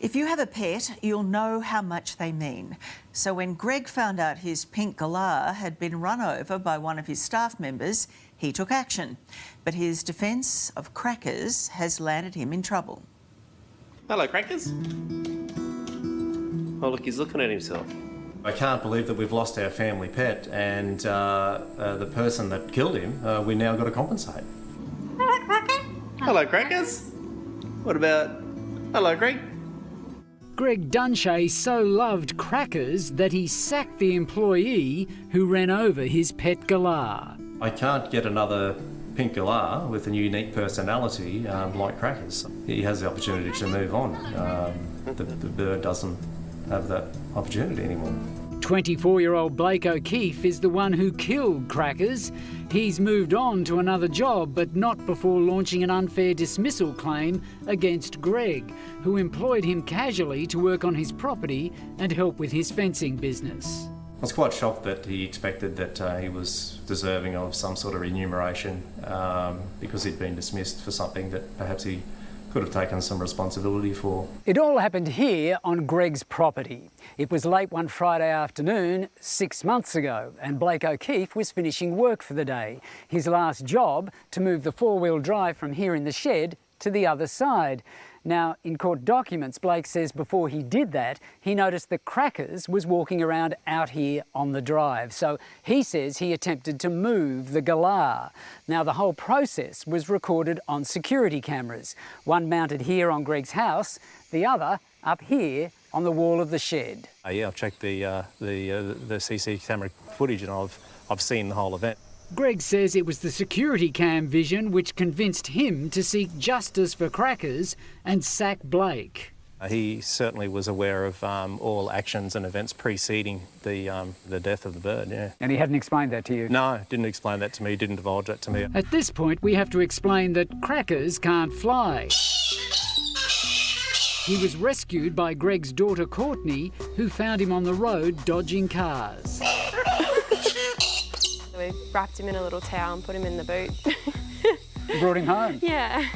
If you have a pet, you'll know how much they mean. So when Greg found out his pink galah had been run over by one of his staff members, he took action. But his defence of Crackers has landed him in trouble. Hello, Crackers. Oh, look, he's looking at himself. I can't believe that we've lost our family pet, and the person that killed him, we now got to compensate. Hello, Crackers. What about... Hello, Greg. Greg Dunshay so loved Crackers that he sacked the employee who ran over his pet galah. I can't get another pink galah with a unique personality like Crackers. He has the opportunity to move on. The bird doesn't have that opportunity anymore. 24-year-old Blake O'Keefe is the one who killed Crackers. He's moved on to another job, but not before launching an unfair dismissal claim against Greg, who employed him casually to work on his property and help with his fencing business. I was quite shocked that he expected that he was deserving of some sort of remuneration because he'd been dismissed for something that perhaps he could have taken some responsibility for. It all happened here on Greg's property. It was late one Friday afternoon 6 months ago, and Blake O'Keefe was finishing work for the day. His last job to move the four-wheel drive from here in the shed to the other side. Now, in court documents, Blake says before he did that, he noticed that Crackers was walking around out here on the drive. So he says he attempted to move the galah. Now, the whole process was recorded on security cameras, one mounted here on Greg's house, the other up here on the wall of the shed. Yeah, I've checked the CCTV camera footage and I've seen the whole event. Greg says it was the security cam vision which convinced him to seek justice for Crackers and sack Blake. He certainly was aware of all actions and events preceding the death of the bird, yeah. And he hadn't explained that to you? No, didn't explain that to me, didn't divulge that to me. At this point, we have to explain that Crackers can't fly. He was rescued by Greg's daughter Courtney, who found him on the road dodging cars. We wrapped him in a little towel and put him in the boot. You brought him home? Yeah.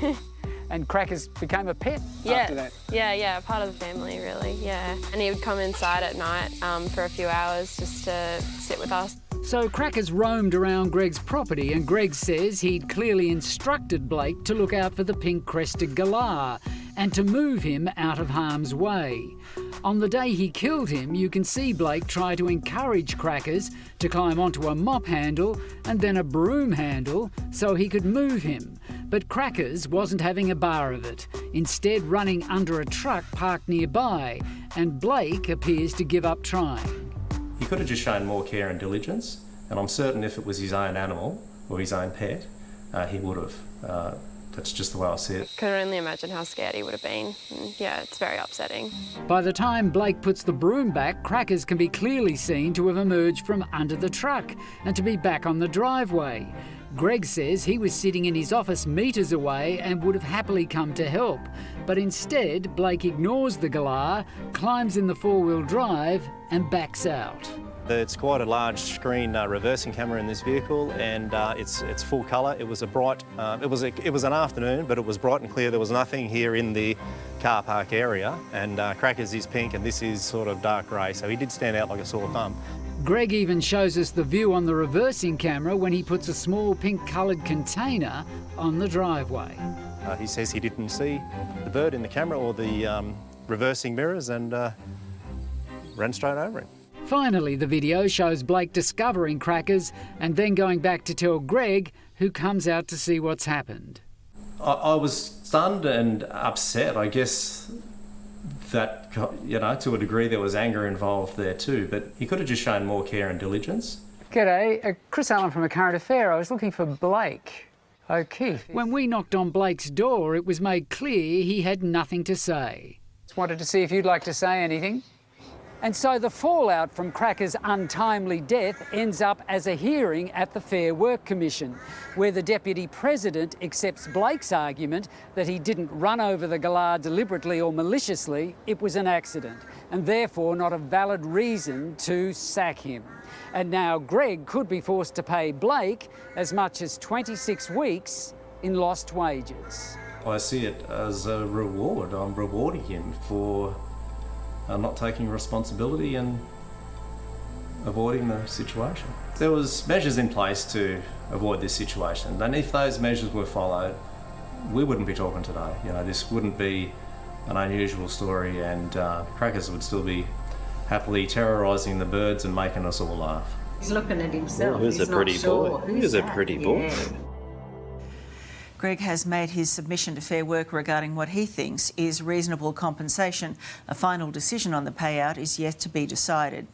And Crackers became a pet after that? Yeah, part of the family, really, yeah. And he would come inside at night for a few hours just to sit with us. So Crackers roamed around Greg's property, and Greg says he'd clearly instructed Blake to look out for the pink-crested galah and to move him out of harm's way. On the day he killed him, you can see Blake try to encourage Crackers to climb onto a mop handle and then a broom handle so he could move him. But Crackers wasn't having a bar of it, instead running under a truck parked nearby, and Blake appears to give up trying. He could have just shown more care and diligence, and I'm certain if it was his own animal or his own pet, he would have. That's just the way I see it. Could only imagine how scared he would have been. And yeah, it's very upsetting. By the time Blake puts the broom back, Crackers can be clearly seen to have emerged from under the truck and to be back on the driveway. Greg says he was sitting in his office metres away and would have happily come to help. But instead, Blake ignores the galah, climbs in the four-wheel drive and backs out. It's quite a large screen reversing camera in this vehicle, and it's full colour. It was a bright, it was an afternoon, but it was bright and clear. There was nothing here in the car park area, and Crackers is pink and this is sort of dark grey, so he did stand out like a sore thumb. Greg even shows us the view on the reversing camera when he puts a small pink-coloured container on the driveway. He says he didn't see the bird in the camera or the reversing mirrors and ran straight over him. Finally, the video shows Blake discovering Crackers and then going back to tell Greg, who comes out to see what's happened. I was stunned and upset. I guess that, you know, to a degree there was anger involved there too, but he could have just shown more care and diligence. G'day, Chris Allen from A Current Affair. I was looking for Blake O'Keefe. When we knocked on Blake's door, it was made clear he had nothing to say. Just wanted to see if you'd like to say anything. And so the fallout from Crackers' untimely death ends up as a hearing at the Fair Work Commission, where the Deputy President accepts Blake's argument that he didn't run over the galah deliberately or maliciously, it was an accident, and therefore not a valid reason to sack him. And now Greg could be forced to pay Blake as much as 26 weeks in lost wages. I see it as a reward. I'm rewarding him for not taking responsibility and avoiding the situation. There was measures in place to avoid this situation, and if those measures were followed, we wouldn't be talking today. You know, this wouldn't be an unusual story, and Crackers would still be happily terrorising the birds and making us all laugh. He's looking at himself. Who's He's a pretty not sure. boy? Who's Who's a that? pretty boy? Yeah. Greg has made his submission to Fair Work regarding what he thinks is reasonable compensation. A final decision on the payout is yet to be decided.